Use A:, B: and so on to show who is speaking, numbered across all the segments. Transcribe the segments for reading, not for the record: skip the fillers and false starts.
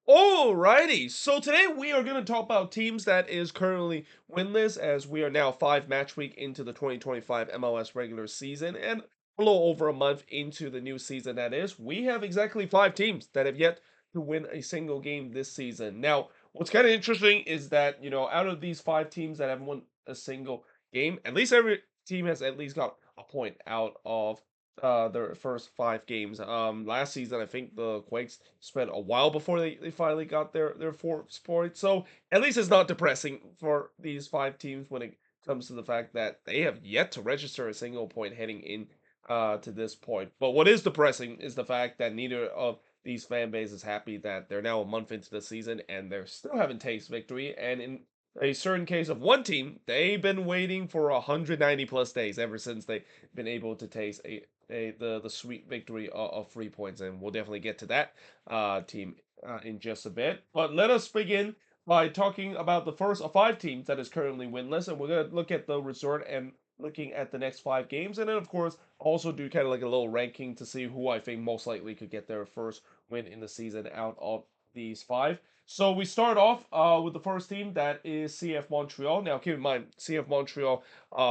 A: Alrighty, so today we are going to talk about teams that is currently winless as we are now 5 match week into the 2025 MLS regular season and a little over a month into the new season that is. We have exactly 5 teams that have yet to win a single game this season. Now, what's kind of interesting is that, out of these 5 teams that haven't won a single game, at least every team has at least got a point out of their first 5 games. Last season I think the Quakes spent a while before they finally got their fourth point. So at least it's not depressing for these 5 teams when it comes to the fact that they have yet to register a single point heading in to this point. But what is depressing is the fact that neither of these fan bases is happy that they're now a month into the season and they're still haven't tasted victory. And in a certain case of one team, they've been waiting for 190 plus days ever since they've been able to taste the sweet victory of 3 points, and we'll definitely get to that team in just a bit. But let us begin by talking about the first of 5 teams that is currently winless, and we're gonna look at the resort and looking at the next 5 games, and then of course also do kind of like a little ranking to see who I think most likely could get their first win in the season out of these 5. So we start off with the first team that is CF Montreal. Now keep in mind, CF Montreal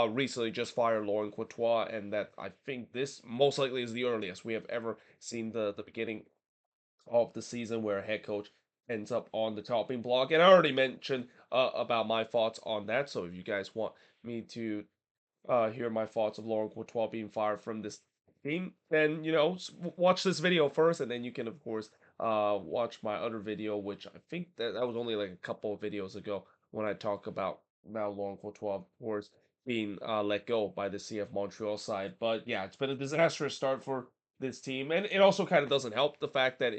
A: recently just fired Lauren Courtois, and that I think this most likely is the earliest we have ever seen the beginning of the season where a head coach ends up on the chopping block. And I already mentioned about my thoughts on that. So if you guys want me to hear my thoughts of Lauren Courtois being fired from this team, then watch this video first, and then you can of course watch my other video, which I think that was only like a couple of videos ago when I talk about now Lauren Courtois, of course, being let go by the CF Montreal side. But yeah, it's been a disastrous start for this team, and it also kind of doesn't help the fact that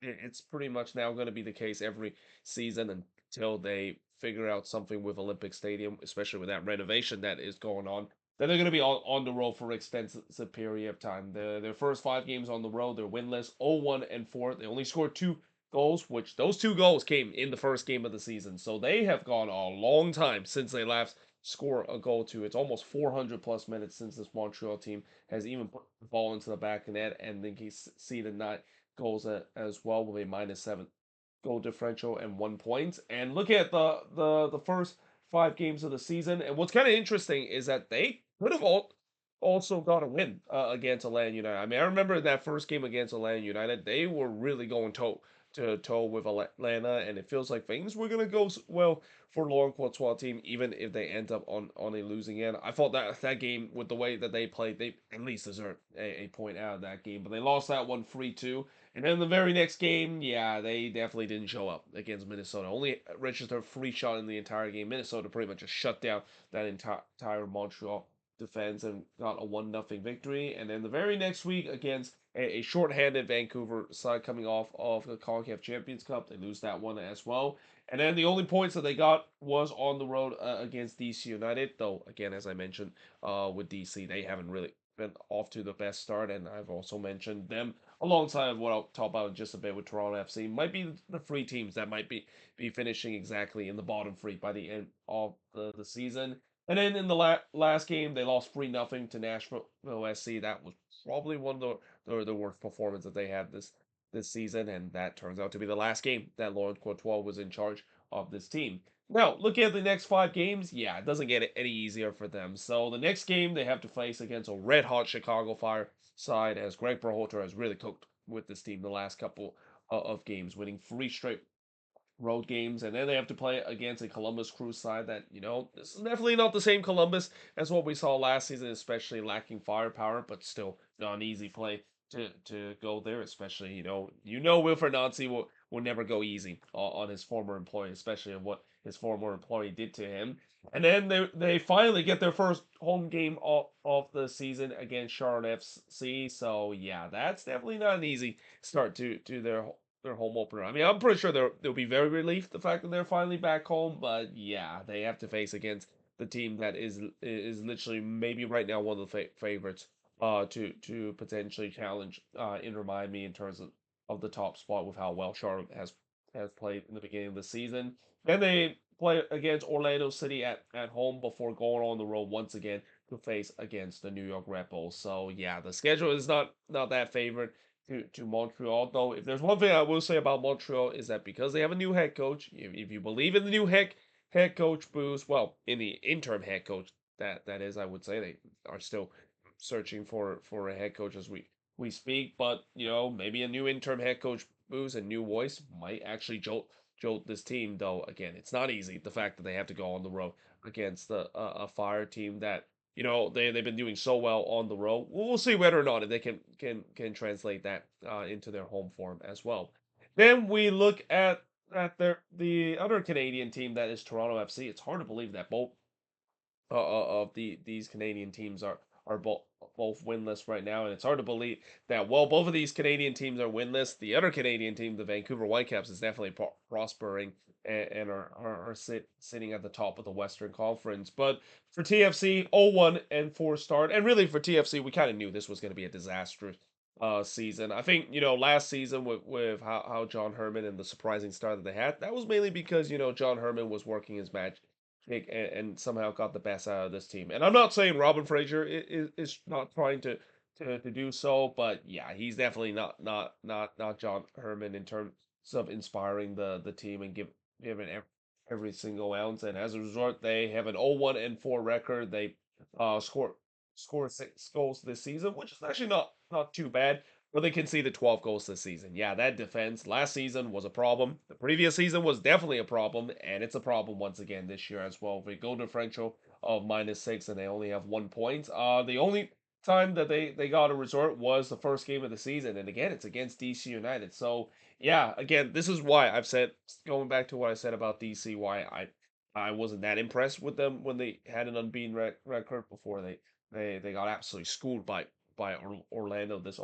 A: it's pretty much now going to be the case every season until they figure out something with Olympic Stadium, especially with that renovation that is going on. Then they're going to be on the road for an extensive period of time. Their first 5 games on the road, they're winless, 0-1-4. They only scored 2 goals, which those 2 goals came in the first game of the season. So they have gone a long time since they last score a goal to. It's almost 400 plus minutes since this Montreal team has even put the ball into the back of net, and then he's seeded 9 goals as well with a -7 goal differential and 1 point. And look at the first 5 games of the season. And what's kind of interesting is that they could have also got a win against Atlanta United. I mean, I remember that first game against Atlanta United, they were really going toe to toe with Atlanta, and it feels like things were gonna go well for Lauren Courtois team, even if they end up on a losing end. I thought that game, with the way that they played, they at least deserved a point out of that game, but they lost that one 3-2. And then the very next game, yeah, they definitely didn't show up against Minnesota. Only registered 3 shot in the entire game. Minnesota pretty much just shut down that entire Montreal defense and got a 1-0 victory. And then the very next week against a short-handed Vancouver side coming off of the CONCACAF Champions Cup, they lose that one as well. And then the only points that they got was on the road against DC United. Though again, as I mentioned, with DC, they haven't really been off to the best start, and I've also mentioned them alongside what I'll talk about in just a bit with Toronto FC, might be the 3 teams that might be finishing exactly in the bottom 3 by the end of the season. And then in the last game, they lost 3-0 to Nashville SC. That was probably one of the worst performances that they had this season, and that turns out to be the last game that Laurent Courtois was in charge of this team. Now, looking at the next 5 games, yeah, it doesn't get any easier for them. So the next game they have to face against a red hot Chicago Fire side, as Greg Berhalter has really cooked with this team the last couple of games, winning 3 straight road games, and then they have to play against a Columbus Crew side that, this is definitely not the same Columbus as what we saw last season, especially lacking firepower, but still not an easy play to go there, especially, Wilfred Nancy will never go easy on his former employee, especially on what his former employee did to him. And then they finally get their first home game of the season against Charlotte FC. So yeah, that's definitely not an easy start to their home opener. I mean, I'm pretty sure they'll be very relieved the fact that they're finally back home, but yeah, they have to face against the team that is literally maybe right now one of the favorites to potentially challenge Inter Miami in terms of the top spot with how well Charlotte has played in the beginning of the season. Then they play against Orlando City at home before going on the road once again to face against the New York Red Bulls. So yeah, the schedule is not that favorite to Montreal. Though, if there's one thing I will say about Montreal is that because they have a new head coach, if you believe in the new head coach boost, well, in the interim head coach that is, I would say they are still searching for a head coach as we speak. But maybe a new interim head coach boost and new voice might actually jolt this team. Though again, it's not easy. The fact that they have to go on the road against a fire team that they've been doing so well on the road. We'll see whether or not if they can translate that into their home form as well. Then we look at the other Canadian team that is Toronto FC. It's hard to believe that of these Canadian teams are both winless right now, and it's hard to believe that both of these Canadian teams are winless. The other Canadian team, the Vancouver Whitecaps, is definitely prospering and are sitting at the top of the Western Conference. But for TFC, 0-1 and 4 start, and really for TFC, we kind of knew this was going to be a disastrous season. I think last season with how John Herman and the surprising start that they had, that was mainly because John Herman was working his match and somehow got the best out of this team. And I'm not saying Robin Fraser is not trying to do so, but yeah, he's definitely not John Herman in terms of inspiring the team and giving every single ounce. And as a result, they have an 0-1 and 4 record. They score 6 goals this season, which is actually not too bad. But they conceded 12 goals this season. Yeah, that defense last season was a problem. The previous season was definitely a problem, and it's a problem once again this year as well. With goal differential of -6, and they only have 1 point. The only time that they got a resort was the first game of the season, and again, it's against DC United. So yeah, again, this is why I've said, going back to what I said about DC, why I wasn't that impressed with them when they had an unbeaten record before they got absolutely schooled by Orlando this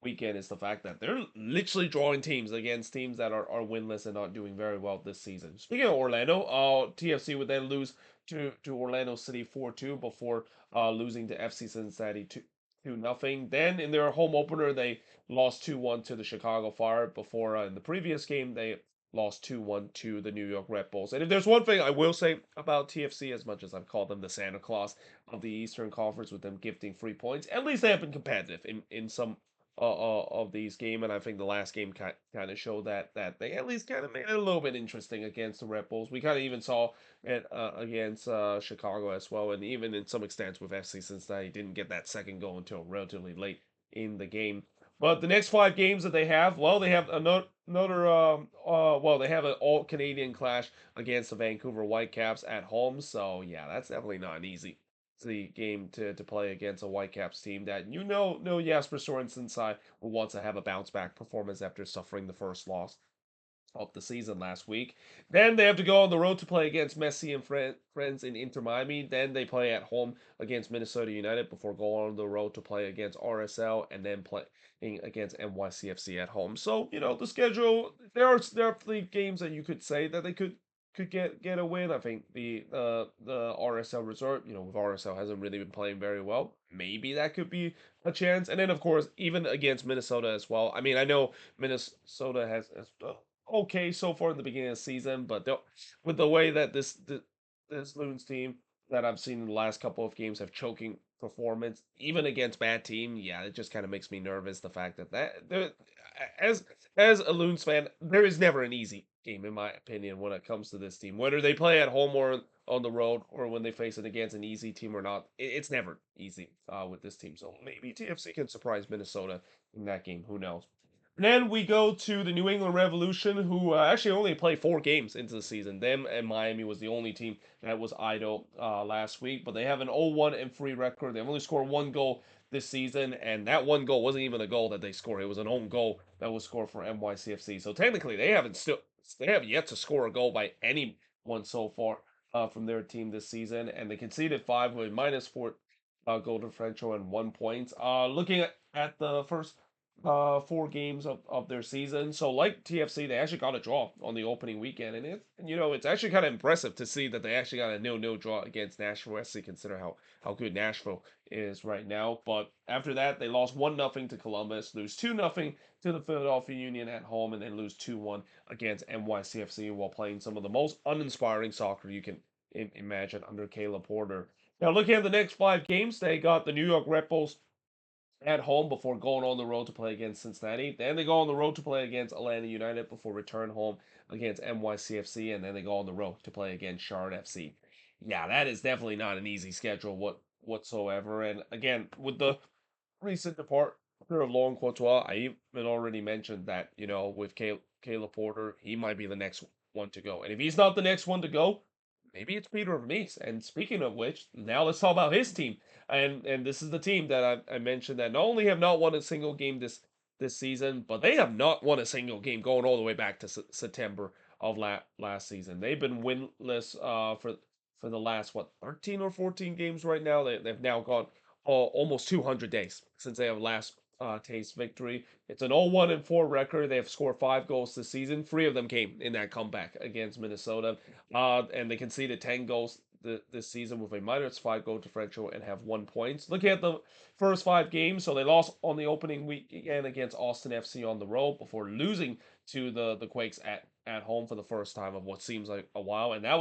A: weekend, is the fact that they're literally drawing teams against teams that are winless and not doing very well this season. Speaking of Orlando, TFC would then lose to Orlando City 4-2 before losing to FC Cincinnati 2-0. Then in their home opener, they lost 2-1 to the Chicago Fire before in the previous game they lost 2-1 to the New York Red Bulls. And if there's one thing I will say about TFC, as much as I've called them the Santa Claus of the Eastern Conference with them gifting 3 points, at least they have been competitive in some of these game, and I think the last game kind of showed that they at least kind of made it a little bit interesting against the Red Bulls. We kind of even saw it against Chicago as well, and even in some extent with FC Cincinnati didn't get that second goal until relatively late in the game. But the next 5 games that they have, well, they have they have an all Canadian clash against the Vancouver Whitecaps at home. So yeah, that's definitely not an easy game to play against a Whitecaps team that no Jasper Sorensen's side will want to have a bounce back performance after suffering the first loss of the season last week. Then they have to go on the road to play against Messi and friends in Inter Miami. Then they play at home against Minnesota United before going on the road to play against RSL and then playing against NYCFC at home. So the schedule, there are three games that you could say that they could get a win. I think the RSL resort, with RSL hasn't really been playing very well. Maybe that could be a chance. And then of course even against Minnesota as well. I mean, I know Minnesota has okay so far in the beginning of the season, but with the way that this Loons team that I've seen in the last couple of games have choking performance, even against bad team, yeah, it just kind of makes me nervous. The fact as as a Loons fan, there is never an easy game in my opinion when it comes to this team, whether they play at home or on the road, or when they face it against an easy team or not. It's never easy with this team. So maybe TFC can surprise Minnesota in that game. Who knows? And then we go to the New England Revolution, who actually only played 4 games into the season. Them and Miami was the only team that was idle last week, but they have an 0-1 and 3 record. They've only scored 1 goal this season, and that 1 goal wasn't even a goal that they scored. It was an own goal that was scored for NYCFC. So technically, they have yet to score a goal by anyone so far from their team this season, and they conceded 5 with -4 goal differential and 1 point. Looking at the first 4 games of their season. So like TFC, they actually got a draw on the opening weekend, and it's actually kind of impressive to see that they actually got a 0-0 draw against Nashville SC. Consider how good Nashville is right now. But after that, they lost 1-0 to Columbus, lose 2-0 to the Philadelphia Union at home, and then lose 2-1 against NYCFC while playing some of the most uninspiring soccer you can imagine under Caleb Porter. Now looking at the next 5 games, they got the New York Red Bulls at home before going on the road to play against Cincinnati. Then they go on the road to play against Atlanta United before return home against NYCFC, and then they go on the road to play against Shard FC. Yeah, that is definitely not an easy schedule whatsoever. And again, with the recent departure of Lauren Courtois, I even already mentioned that, with Caleb Porter, he might be the next one to go. And if he's not the next one to go, maybe it's Peter Vermees. And speaking of which, now let's talk about his team. And this is the team that I mentioned that not only have not won a single game this season, but they have not won a single game going all the way back to September of last season. They've been winless for the last 13 or 14 games right now. They've now gone almost 200 days since they have last taste victory. It's an 0-1-4 record. They have scored 5 goals this season. 3 of them came in that comeback against Minnesota. And they conceded 10 goals this season with a minus 5 goal differential and have 1 point. Looking at the first 5 games, so they lost on the opening weekend against Austin FC on the road before losing to the Quakes at home for the first time of what seems like a while. And that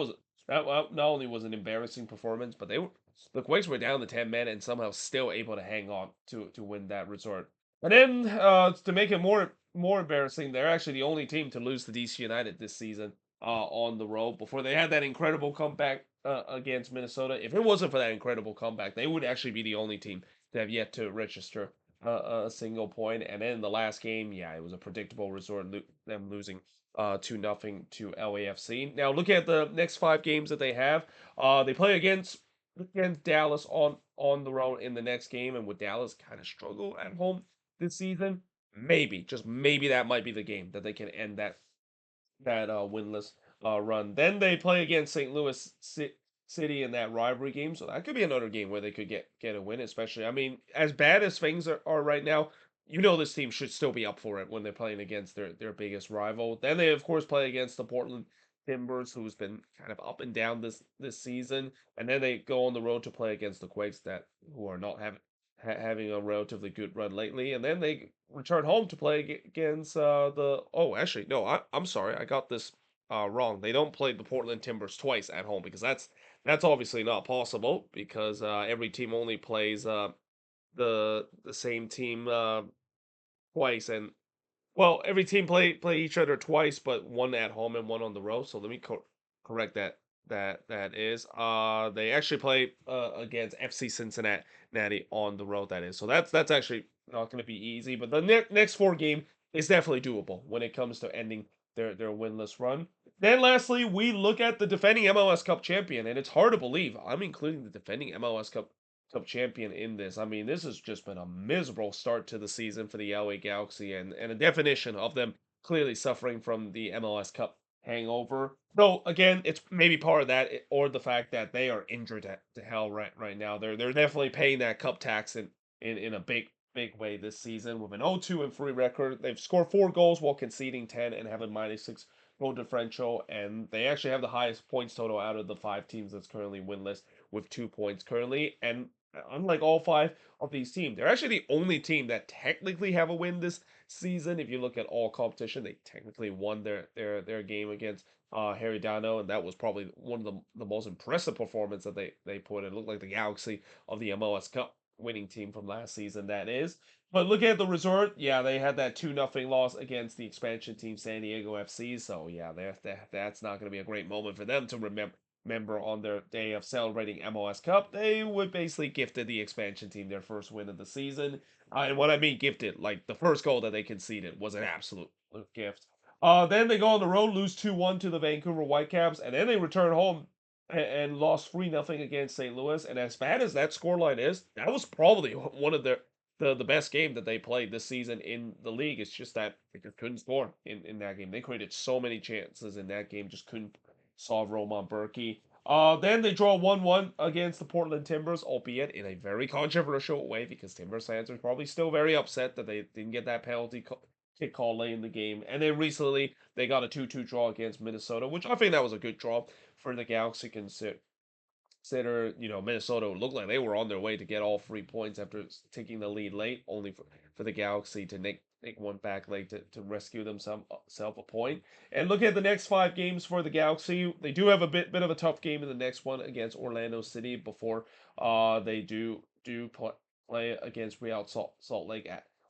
A: not only was an embarrassing performance, but the Quakes were down to 10 men and somehow still able to hang on to win that resort. And then to make it more embarrassing, they're actually the only team to lose to DC United this season on the road before they had that incredible comeback against Minnesota. If it wasn't for that incredible comeback, they would actually be the only team to have yet to register a single point. And then the last game, yeah, it was a predictable result, them losing 2-0 to LAFC. Now, look at the next 5 games that they have. They play against Dallas on the road in the next game, and with Dallas kind of struggle at home this season, maybe just maybe that might be the game that they can end that winless run. Then they play against St. Louis City in that rivalry game, so that could be another game where they could get a win. Especially, I mean, as bad as things are right now, this team should still be up for it when they're playing against their biggest rival. Then they of course play against the Portland Timbers, who's been kind of up and down this season, and then they go on the road to play against the Quakes that who are not having a relatively good run lately, and then they return home to play against the. Oh, actually, no, I'm sorry, I got this wrong. They don't play the Portland Timbers twice at home because that's obviously not possible because every team only plays the same team twice, and well, every team play each other twice, but one at home and one on the road. So let me correct that is. They actually play against FC Cincinnati on the road. That is. So that's actually not going to be easy. But the next 4 game is definitely doable when it comes to ending their winless run. Then lastly, we look at the defending MLS Cup champion, and it's hard to believe I'm including the defending MLS Cup champion in this. I mean, this has just been a miserable start to the season for the LA Galaxy and a definition of them clearly suffering from the MLS Cup hangover. Though again, it's maybe part of that or the fact that they are injured to hell right now. They're definitely paying that cup tax in a big way this season with an 0-2-3 record. They've scored 4 goals while conceding 10 and have a -6 goal differential, and they actually have the highest points total out of the 5 teams that's currently winless with 2 points currently. And unlike all 5 of these teams, they're actually the only team that technically have a win this season. If you look at all competition, they technically won their game against Harry Dano, and that was probably one of the most impressive performance that they put in. It looked like the Galaxy of the MLS Cup winning team from last season, that is. But looking at the resort, yeah, they had that 2-0 loss against the expansion team San Diego FC. So yeah, that's not going to be a great moment for them to remember on their day of celebrating MLS Cup. They would basically gifted the expansion team their first win of the season. And what I mean gifted, like the first goal that they conceded was an absolute gift. Then they go on the road, lose 2-1 to the Vancouver Whitecaps, and then they return home and lost 3-0 against St. Louis. And as bad as that scoreline is, that was probably one of the best game that they played this season in the league. It's just that they just couldn't score in that game. They created so many chances in that game, just couldn't solve Roman Berkey. Then they draw 1-1 against the Portland Timbers, albeit in a very controversial way because Timbers fans are probably still very upset that they didn't get that kick call late in the game. And then recently they got a 2-2 draw against Minnesota, which I think that was a good draw for the Galaxy consider, Minnesota looked like they were on their way to get all 3 points after taking the lead late, only for the Galaxy to take one back late to rescue themselves a point. And look at the next 5 games for the Galaxy. They do have a bit of a tough game in the next one against Orlando City before they do play against Real Salt Lake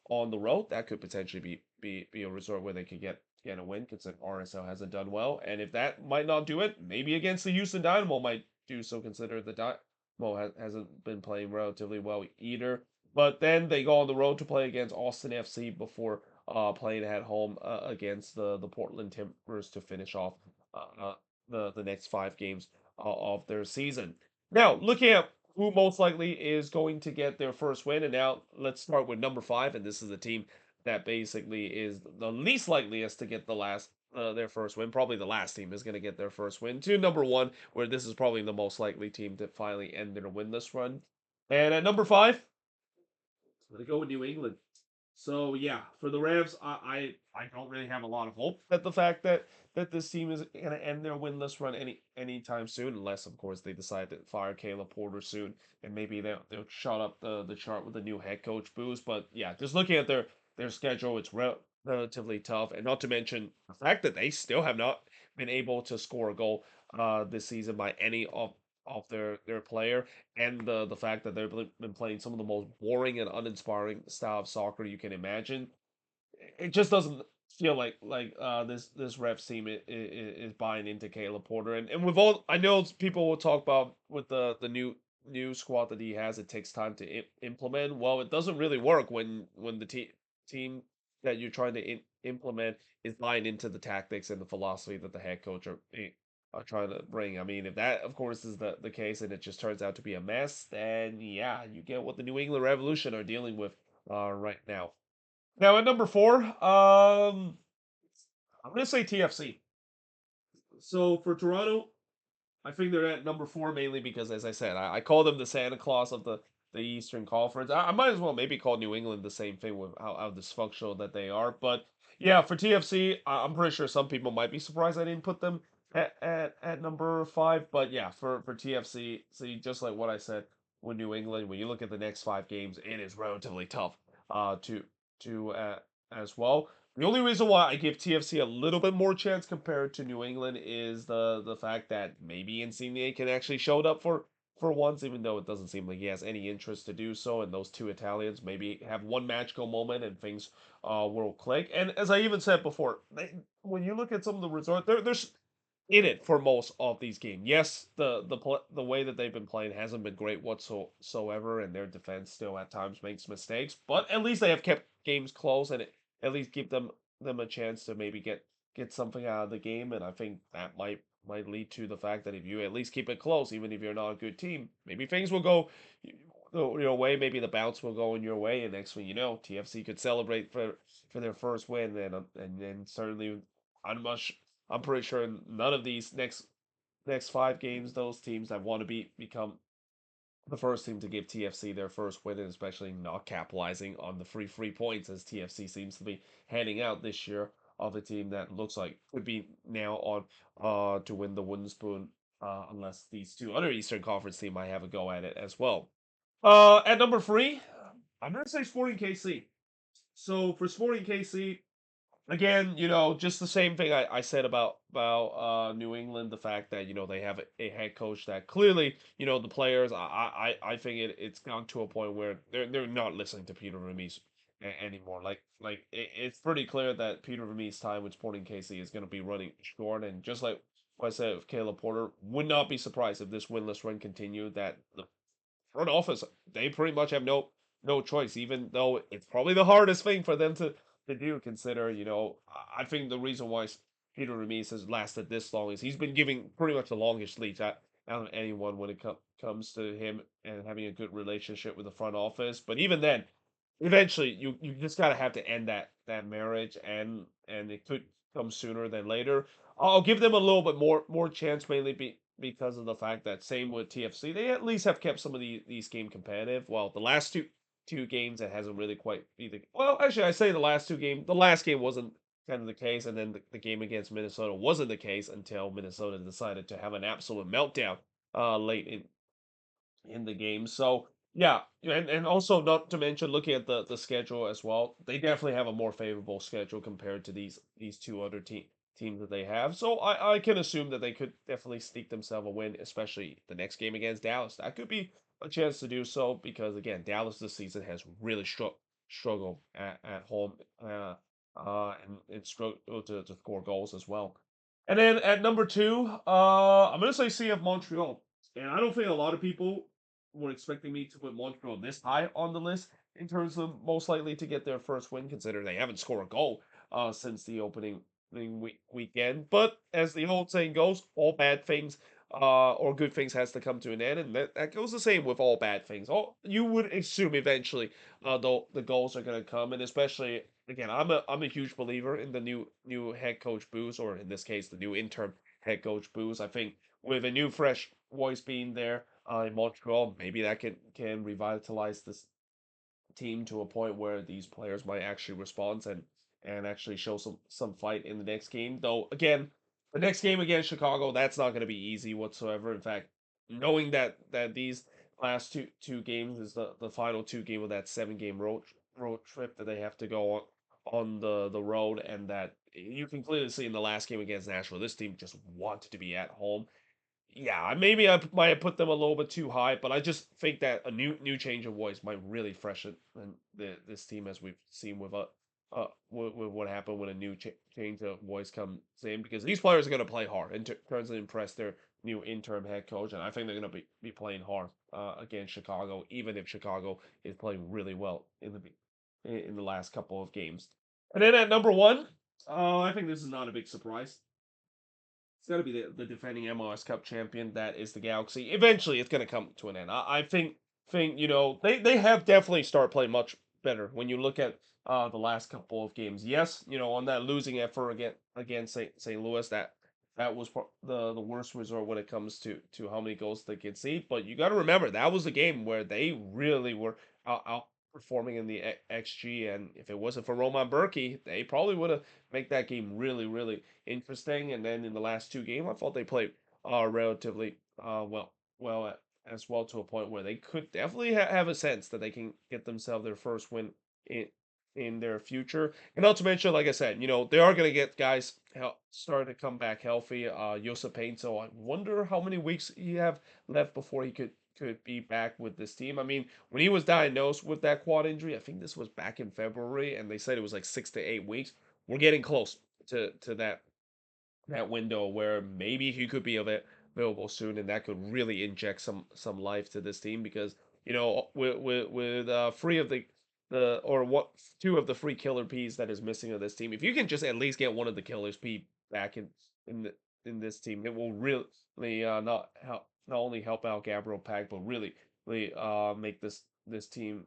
A: on the road. That could potentially be a resort where they could get a win, considering RSL hasn't done well. And if that might not do it, maybe against the Houston Dynamo might do so, consider the Dynamo hasn't been playing relatively well either. But then they go on the road to play against Austin FC before playing at home against the Portland Timbers to finish off the next 5 games of their season. Now, looking at who most likely is going to get their first win, and now let's start with number 5, and this is the team that basically is the least likeliest to get their first win. Probably the last team is going to get their first win. To number 1, where this is probably the most likely team to finally end their winless run. And at number 5, I'm gonna go with New England. So yeah, for the Rams, I don't really have a lot of hope that the fact that this team is gonna end their winless run anytime soon, unless of course they decide to fire Caleb Porter soon, and maybe they'll shut up the chart with a new head coach boost. But yeah, just looking at their schedule, it's relatively tough, and not to mention the fact that they still have not been able to score a goal this season by any of their player, and the fact that they've been playing some of the most boring and uninspiring style of soccer you can imagine. It just doesn't feel like this refs team is buying into Caleb Porter, and with all I know people will talk about with the new squad that he has, it takes time to implement. Well, it doesn't really work when the team that you're trying to implement is buying into the tactics and the philosophy that the head coach are trying to bring. I mean, if that, of course, is the case and it just turns out to be a mess, then yeah, you get what the New England Revolution are dealing with right now. Now at number 4, I'm gonna say TFC. So for Toronto, I think they're at number 4 mainly because, as I said, I call them the Santa Claus of the Eastern Conference. I might as well maybe call New England the same thing with how dysfunctional that they are. But yeah, for TFC, I'm pretty sure some people might be surprised I didn't put them at number 5. But yeah, for TFC, see, just like what I said with New England, when you look at the next 5 games, it is relatively tough to as well. The only reason why I give TFC a little bit more chance compared to New England is the fact that maybe Insigne can actually show up for once, even though it doesn't seem like he has any interest to do so. And those two Italians maybe have one magical moment and things will click. And as I even said before, when you look at some of the results, there's in it for most of these games. Yes, the way that they've been playing hasn't been great whatsoever, and their defense still at times makes mistakes. But at least they have kept games close, and at least give them a chance to maybe get something out of the game. And I think that might lead to the fact that if you at least keep it close, even if you're not a good team, maybe things will go your way. Maybe the bounce will go in your way, and next thing you know, TFC could celebrate for their first win, and then certainly I'm much I'm pretty sure none of these next 5 games, those teams that want to become the first team to give TFC their first win, and especially not capitalizing on the free points as TFC seems to be handing out this year of a team that looks like could be now on to win the wooden spoon, unless these two other Eastern Conference team might have a go at it as well. At number 3, I'm gonna say Sporting KC. So for Sporting KC, again, just the same thing I said about New England, the fact that they have a head coach that clearly the players. I think it's gone to a point where they're not listening to Peter Vermes anymore. It's pretty clear that Peter Vermes' time with Sporting KC is going to be running short, and just like what I said with Caleb Porter, would not be surprised if this winless run continued. That the front office, they pretty much have no choice, even though it's probably the hardest thing for them to do. Consider, I think the reason why Peter Remis has lasted this long is he's been giving pretty much the longest leash out of anyone when it comes to him and having a good relationship with the front office. But even then, eventually you just gotta have to end that marriage, and it could come sooner than later. I'll give them a little bit more chance, mainly because of the fact that same with TFC, they at least have kept some of these game competitive. Well, the last two games it hasn't really quite be the well. Actually, I say the last 2 games. The last game wasn't kind of the case, and then the game against Minnesota wasn't the case until Minnesota decided to have an absolute meltdown late in the game. So yeah, and also not to mention looking at the schedule as well, they definitely have a more favorable schedule compared to these two other teams that they have. So I can assume that they could definitely sneak themselves a win, especially the next game against Dallas. That could be a chance to do so because again, Dallas this season has really struggled at home, and struggled to score goals as well. And then at number two, I'm gonna say CF Montreal, and I don't think a lot of people were expecting me to put Montreal this high on the list in terms of most likely to get their first win, considering they haven't scored a goal since the opening weekend. But as the old saying goes, all bad things or good things has to come to an end, and that goes the same with all bad things. All you would assume eventually, the goals are going to come, and especially again, I'm a huge believer in the new head coach Booze, or in this case, the new interim head coach Booze. I think with a new fresh voice being there in Montreal, maybe that can revitalize this team to a point where these players might actually respond and actually show some fight in the next game. Though again, the next game against Chicago, that's not going to be easy whatsoever. In fact, knowing that these last two games is the final two game of that 7 game road trip that they have to go on the road, and that you can clearly see in the last game against Nashville, this team just wanted to be at home. Yeah, maybe might have put them a little bit too high, but I just think that a new change of voice might really freshen this team, as we've seen with what happened when a new change of voice comes in, because these players are going to play hard in terms of impress their new interim head coach, and I think they're going to be playing hard against Chicago, even if Chicago is playing really well in the last couple of games. And then at number one, I think this is not a big surprise. It's got to be the defending MLS Cup champion. That is the Galaxy. Eventually, it's going to come to an end. I think they have definitely started playing much better when you look at the last couple of games. Yes, on that losing effort against St. Louis, that was the worst result when it comes to how many goals they can see. But you got to remember that was a game where they really were outperforming in the XG, and if it wasn't for Roman Berkey, they probably would have make that game really interesting. And then in the last two games, I thought they played relatively as well, to a point where they could definitely have a sense that they can get themselves their first win in their future. And not to mention, like I said, they are going to get guys starting to come back healthy. Josep Pain, so I wonder how many weeks he have left before he could be back with this team. I mean, when he was diagnosed with that quad injury, I think this was back in February, and they said it was like 6 to 8 weeks. We're getting close to that window where maybe he could be available soon, and that could really inject some life to this team, because with three of the or what two of the three killer P's that is missing of this team, if you can just at least get one of the killers P back in the in this team, it will really not only help out Gabriel Pag, but really make this team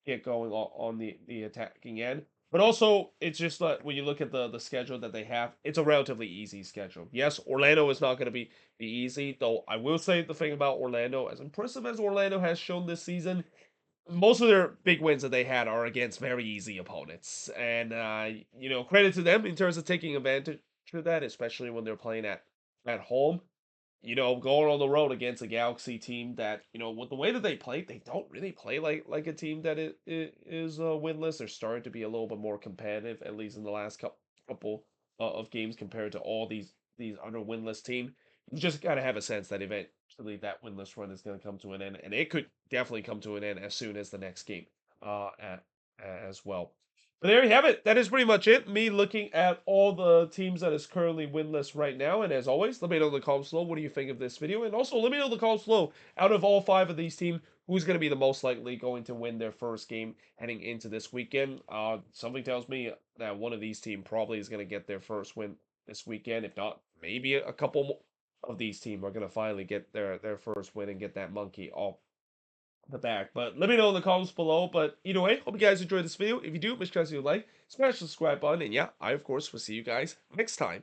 A: get going on the attacking end. But also, it's just that when you look at the schedule that they have, it's a relatively easy schedule. Yes, Orlando is not going to be easy, though. I will say the thing about Orlando, as impressive as Orlando has shown this season, most of their big wins that they had are against very easy opponents, and credit to them in terms of taking advantage of that, especially when they're playing at home. Going on the road against a Galaxy team that, with the way that they play, they don't really play like a team that is winless. They're starting to be a little bit more competitive, at least in the last couple of games compared to all these other winless team. You just got to have a sense that eventually that winless run is going to come to an end, and it could definitely come to an end as soon as the next game, at, as well. But there you have it. That is pretty much it. Me looking at all the teams that is currently winless right now. And as always, let me know in the comments below what do you think of this video. And also let me know in the comments below, out of all 5 of these teams, who's going to be the most likely going to win their first game heading into this weekend. Something tells me that one of these teams probably is going to get their first win this weekend. If not, maybe a couple more of these teams are going to finally get their first win and get that monkey off the back. But let me know in the comments below. But either way, hope you guys enjoyed this video. If you do, make sure to like, smash the subscribe button, and yeah, I of course will see you guys next time.